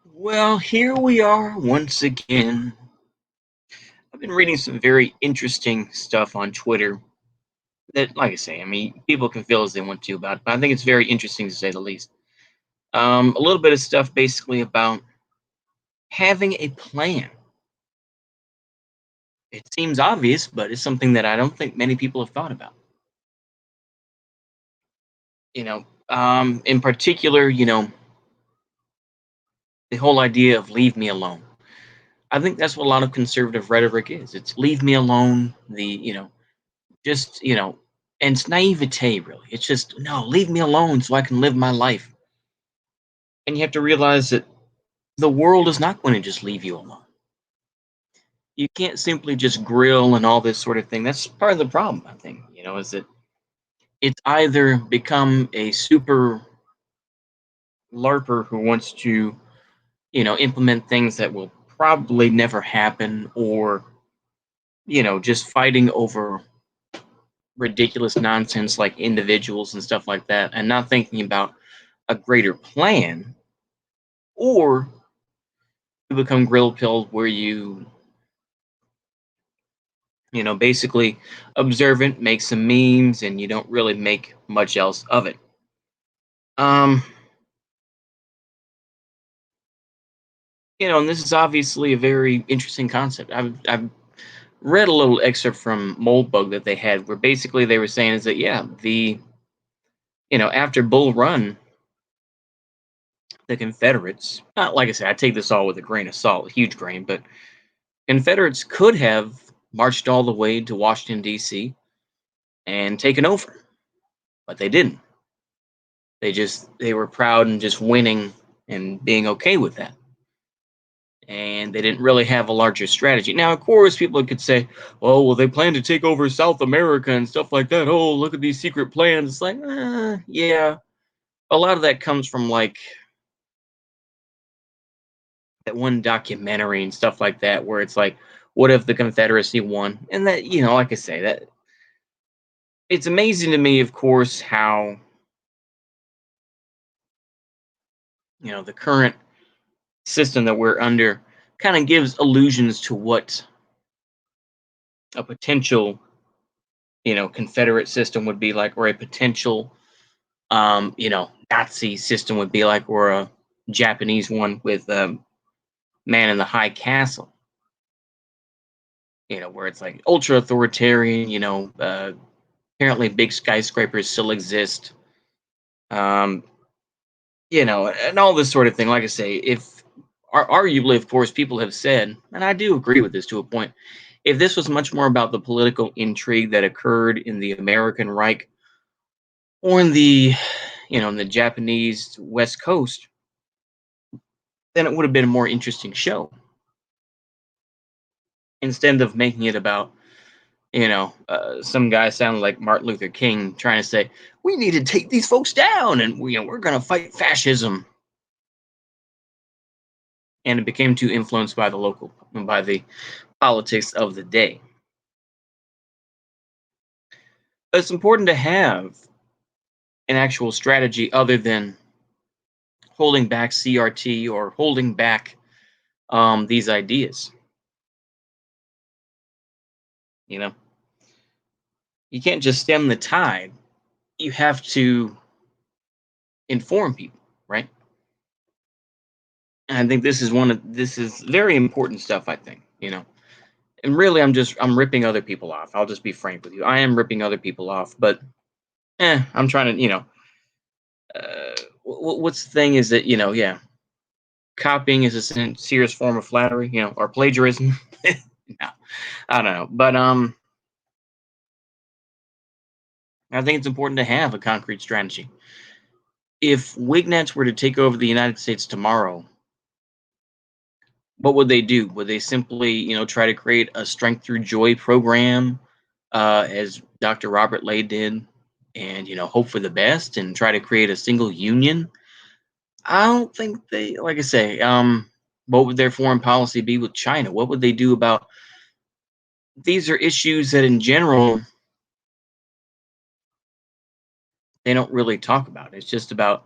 Well, here we are once again. I've been reading some very interesting stuff on Twitter that, like I say, I mean, people can feel as they want to about it, but I think it's very interesting to say the least. A little bit of stuff basically about having a plan. It seems obvious, but it's something that I don't think many people have thought about. In particular, the whole idea of leave me alone. I think that's what a lot of conservative rhetoric is. It's leave me alone. Just and it's naivete, really. It's just, no, leave me alone so I can live my life. And you have to realize that the world is not going to just leave you alone. You can't simply just grill and all this sort of thing. That's part of the problem, I think. Is that it's either become a super larper who wants to implement things that will probably never happen, or just fighting over ridiculous nonsense like individuals and stuff like that, and not thinking about a greater plan. Or you become grill pilled where basically observant, make some memes, and you don't really make much else of it. um and this is obviously a very interesting concept. I've read a little excerpt from Moldbug that they had, where basically they were saying is that, yeah, the after Bull Run, the Confederates, not, like I said, I take this all with a grain of salt, a huge grain, but Confederates could have marched all the way to Washington D.C. and taken over, but they didn't. They were proud and just winning and being okay with that. And they didn't really have a larger strategy. Now, of course, people could say, "Oh, well, they plan to take over South America and stuff like that. Oh, look at these secret plans." It's like, yeah, a lot of that comes from like that one documentary and stuff like that, where it's like, what if the Confederacy won? And that, like I say, that it's amazing to me, of course, how the current system that we're under kind of gives illusions to what a potential Confederate system would be like, or a potential Nazi system would be like, or a Japanese one with Man in the High Castle, where it's like ultra authoritarian. Apparently big skyscrapers still exist. um and all this sort of thing. Like I say, if arguably, of course, people have said, and I do agree with this to a point, if this was much more about the political intrigue that occurred in the American Reich, or in the Japanese West Coast, then it would have been a more interesting show. Instead of making it about, some guy sounding like Martin Luther King trying to say, we need to take these folks down, and we're going to fight fascism. And it became too influenced by the politics of the day. But it's important to have an actual strategy other than holding back CRT or holding back these ideas. You know, you can't just stem the tide. You have to inform people, right? And I think this is very important stuff. I think, and really, I'm ripping other people off. I'll just be frank with you. I am ripping other people off, but I'm trying to, what's the thing is that, yeah, copying is a serious form of flattery, or plagiarism. No, I don't know, but I think it's important to have a concrete strategy. If Wignets were to take over the United States tomorrow, what would they do? Would they simply, try to create a strength through joy program, as Dr. Robert Lay did, and hope for the best and try to create a single union? I don't think they, like I say, what would their foreign policy be with China? What would they do about, these are issues that in general they don't really talk about. It's just about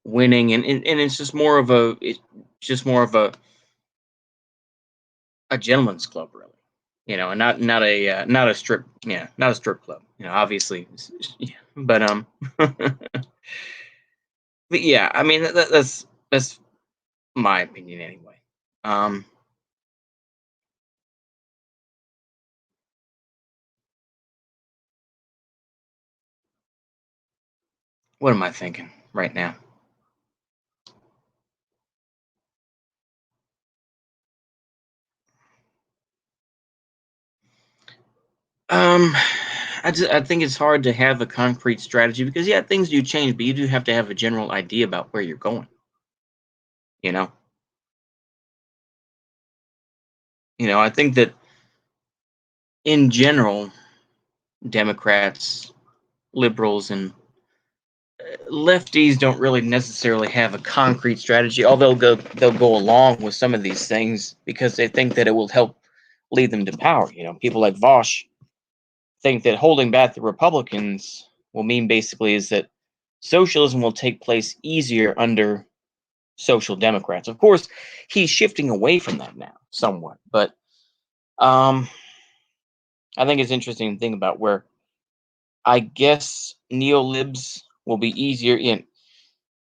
winning, and it's just more of It's just more of a gentleman's club, really. And not a strip, yeah, not a strip club. Obviously, yeah, but but yeah, I mean that's my opinion anyway. Um, what am I thinking right now? Um, I think it's hard to have a concrete strategy because yeah, things do change, but you do have to have a general idea about where you're going. You know, I think that in general, Democrats, liberals, and lefties don't really necessarily have a concrete strategy, although they'll go along with some of these things because they think that it will help lead them to power. People like Vosh think that holding back the Republicans will mean basically is that socialism will take place easier under social democrats. Of course, he's shifting away from that now somewhat, but um, I think it's interesting to think about where I guess neolibs will be easier.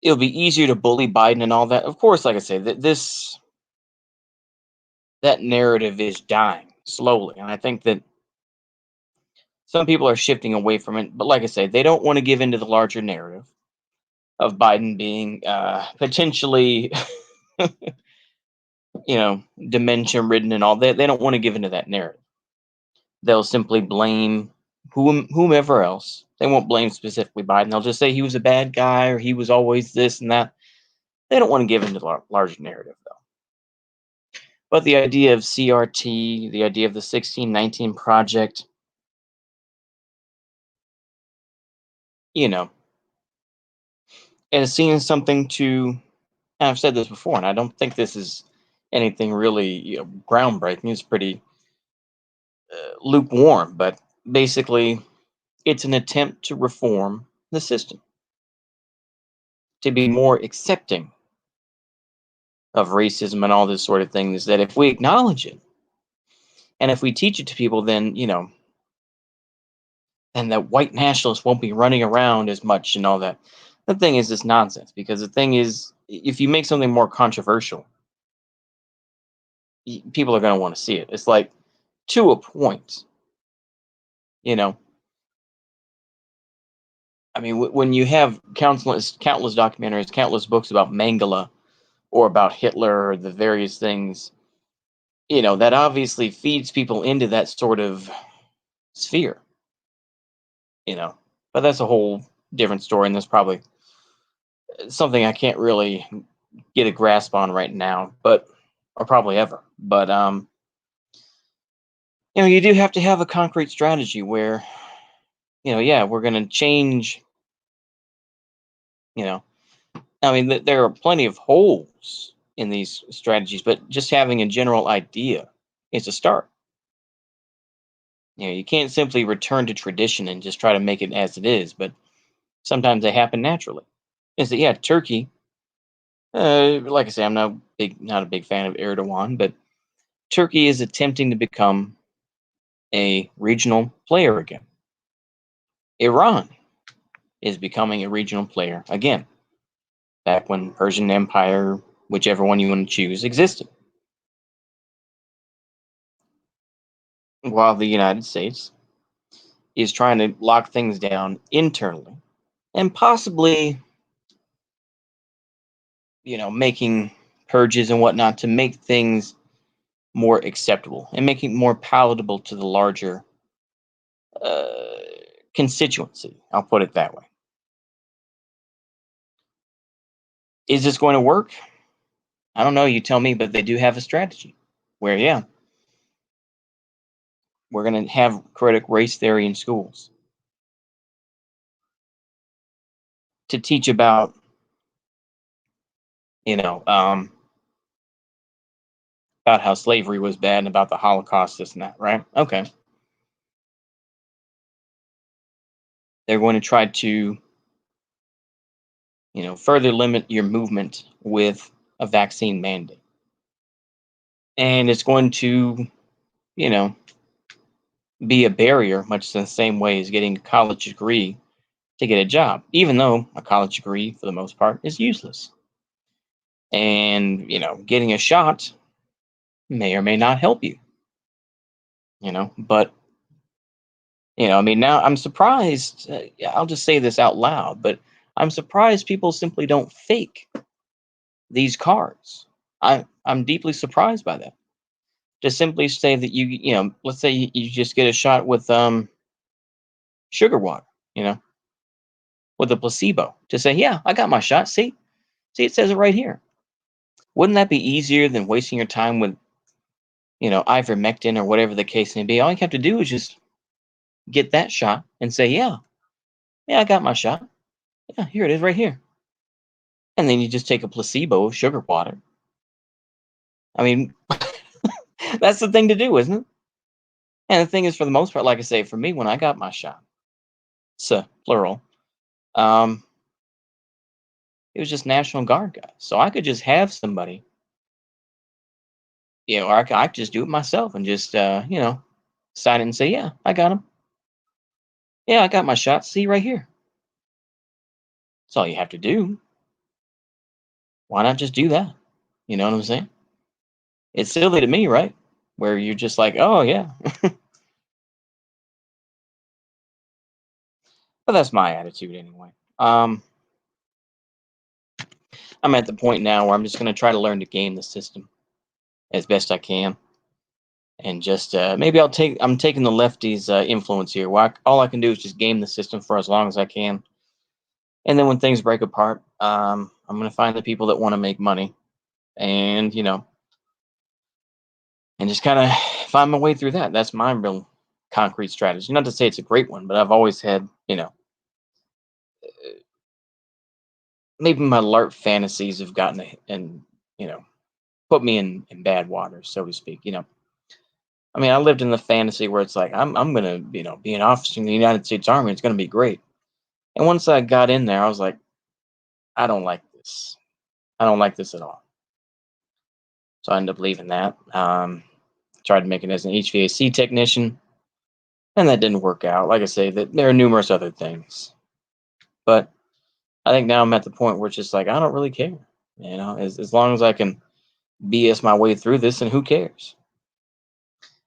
It'll be easier to bully Biden and all that. Of course, like I say, that narrative is dying slowly, and I think that some people are shifting away from it. But like I say, they don't want to give into the larger narrative of Biden being potentially, dementia ridden and all that. They don't want to give into that narrative. They'll simply blame whomever else. They won't blame specifically Biden. They'll just say he was a bad guy or he was always this and that. They don't want to give into the larger narrative, though. But the idea of CRT, the idea of the 1619 project, you know, as seen as something to, and I've said this before, and I don't think this is anything really groundbreaking. It's pretty lukewarm, but basically, it's an attempt to reform the system, to be more accepting of racism and all this sort of thing. Is that if we acknowledge it and if we teach it to people, then, and that white nationalists won't be running around as much and all that. The thing is, it's nonsense because the thing is, if you make something more controversial, people are going to want to see it. It's like to a point, you know. I mean, when you have countless documentaries, countless books about Mengele or about Hitler or the various things, that obviously feeds people into that sort of sphere, you know. But that's a whole different story, and that's probably something I can't really get a grasp on right now, but or probably ever. But you do have to have a concrete strategy where, yeah, we're going to change. You know, I mean, there are plenty of holes in these strategies, but just having a general idea is a start. You can't simply return to tradition and just try to make it as it is, but sometimes they happen naturally. Is that yeah, Turkey? Like I say, I'm not a big fan of Erdogan, but Turkey is attempting to become a regional player again. Iran is becoming a regional player again. Back when Persian Empire, whichever one you want to choose, existed. While the United States is trying to lock things down internally and possibly, making purges and whatnot to make things more acceptable and make it more palatable to the larger uh, constituency. I'll put it that way. Is this going to work? I don't know. You tell me, but they do have a strategy where, yeah, we're going to have critical race theory in schools to teach about, you know, um, about how slavery was bad and about the Holocaust, this and that, right? Okay. They're going to try to, further limit your movement with a vaccine mandate. And it's going to, you know, be a barrier, much in the same way as getting a college degree to get a job, even though a college degree, for the most part, is useless. And, getting a shot may or may not help you, but, I mean, now I'm surprised. Yeah, I'll just say this out loud, but I'm surprised people simply don't fake these cards. I'm deeply surprised by that. To simply say that let's say you just get a shot with sugar water, you know, with a placebo, to say, yeah, I got my shot. See, it says it right here. Wouldn't that be easier than wasting your time with, ivermectin or whatever the case may be? All you have to do is just get that shot and say, yeah, I got my shot. Yeah, here it is right here. And then you just take a placebo of sugar water. I mean, that's the thing to do, isn't it? And the thing is, for the most part, like I say, for me, when I got my shot, so plural, um, it was just National Guard guys. So I could just have somebody, or I could just do it myself and just, sign it and say, yeah, I got him. Yeah, I got my shot. See right here. That's all you have to do. Why not just do that? You know what I'm saying? It's silly to me, right? Where you're just like, oh yeah. But that's my attitude anyway. I'm at the point now where I'm just going to try to learn to game the system as best I can, and just maybe I'm taking the lefties' influence here. All I can do is just game the system for as long as I can, and then when things break apart, I'm going to find the people that want to make money, and and just kind of find my way through that. That's my real concrete strategy. Not to say it's a great one, but I've always had, maybe my alert fantasies have gotten and you know put me in bad water, so to speak. I mean, I lived in the fantasy where it's like I'm gonna be an officer in the United States Army. It's gonna be great. And once I got in there, I was like, I don't like this. I don't like this at all. So I ended up leaving that. Tried to make it as an HVAC technician, and that didn't work out. Like I say, that there are numerous other things, but I think now I'm at the point where it's just like I don't really care. As long as I can BS my way through this, and who cares?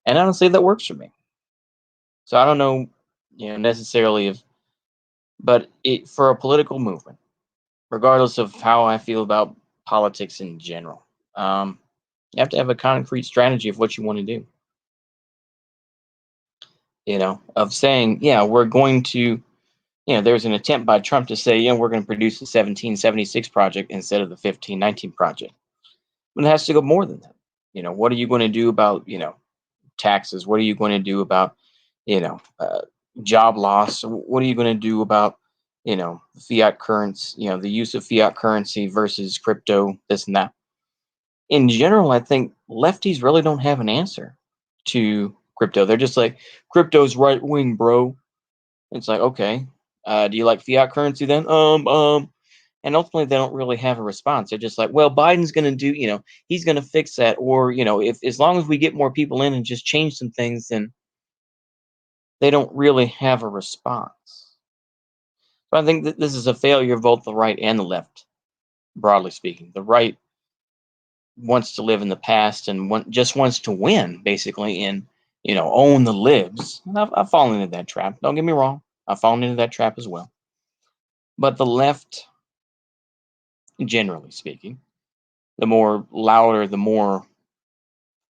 And honestly, that works for me. So I don't know, necessarily if, but for a political movement, regardless of how I feel about politics in general, you have to have a concrete strategy of what you want to do. Of saying, yeah, we're going to, there's an attempt by Trump to say, we're going to produce a 1776 project instead of the 1519 project. But it has to go more than that. What are you going to do about, taxes? What are you going to do about, you know, uh, job loss? What are you going to do about, fiat currency, the use of fiat currency versus crypto, this and that? In general, I think lefties really don't have an answer to crypto. They're just like, crypto's right wing, bro. It's like, okay, do you like fiat currency then? And ultimately they don't really have a response. They're just like, well, Biden's going to do, he's going to fix that, or if as long as we get more people in and just change some things, then they don't really have a response. So I think that this is a failure of both the right and the left, broadly speaking. The right wants to live in the past and just wants to win, basically, and own the libs. And I've fallen into that trap. Don't get me wrong, I've fallen into that trap as well. But the left, generally speaking, the more louder, the more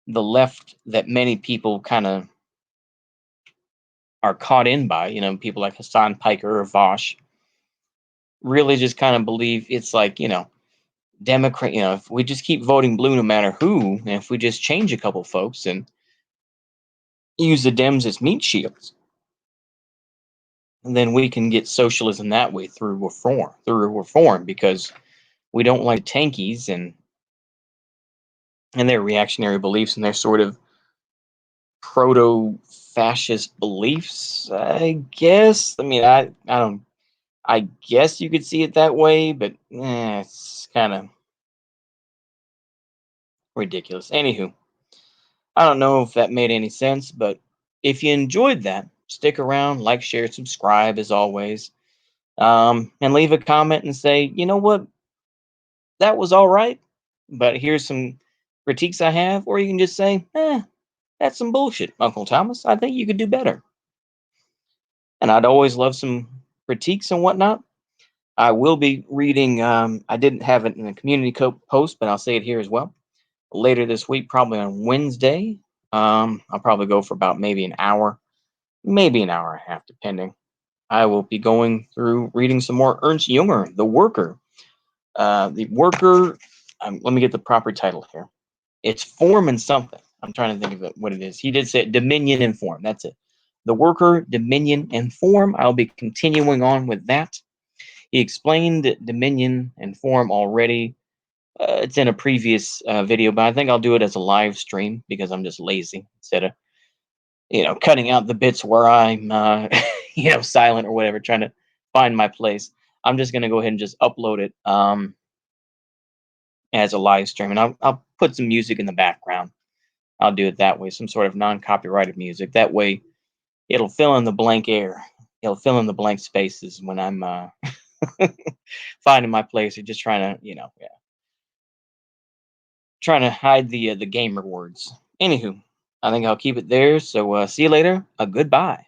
the left that many people kind of are caught in by, people like Hassan Piker or Vosh, really just kind of believe it's like, Democrat, if we just keep voting blue no matter who, and if we just change a couple folks and use the Dems as meat shields, and then we can get socialism that way through reform, because we don't like tankies and their reactionary beliefs and their sort of proto-fascist beliefs, I guess. I mean, I don't. I guess you could see it that way, but it's kind of Ridiculous. Anywho, I don't know if that made any sense, but if you enjoyed that, stick around, like, share, subscribe as always, and leave a comment and say, you know what, that was all right, but here's some critiques I have, or you can just say, that's some bullshit, Uncle Thomas. I think you could do better. And I'd always love some critiques and whatnot. I will be reading. I didn't have it in a community post, but I'll say it here as well. Later this week, probably on Wednesday. I'll probably go for about maybe an hour, maybe an hour and a half, depending. I will be going through reading some more Ernst Junger, The Worker. The Worker. Let me get the proper title here. It's Form and something. I'm trying to think of what it is. He did say Dominion and Form. That's it. The Worker, Dominion and Form. I'll be continuing on with that. He explained Dominion and Form already. It's in a previous video, but I think I'll do it as a live stream because I'm just lazy instead of cutting out the bits where I'm silent or whatever, trying to find my place. I'm just gonna go ahead and just upload it as a live stream, and I'll put some music in the background. I'll do it that way, some sort of non-copyrighted music. That way, it'll fill in the blank air. It'll fill in the blank spaces when I'm finding my place or just trying to, yeah, trying to hide the gamer words. Anywho, I think I'll keep it there. So see you later. Goodbye.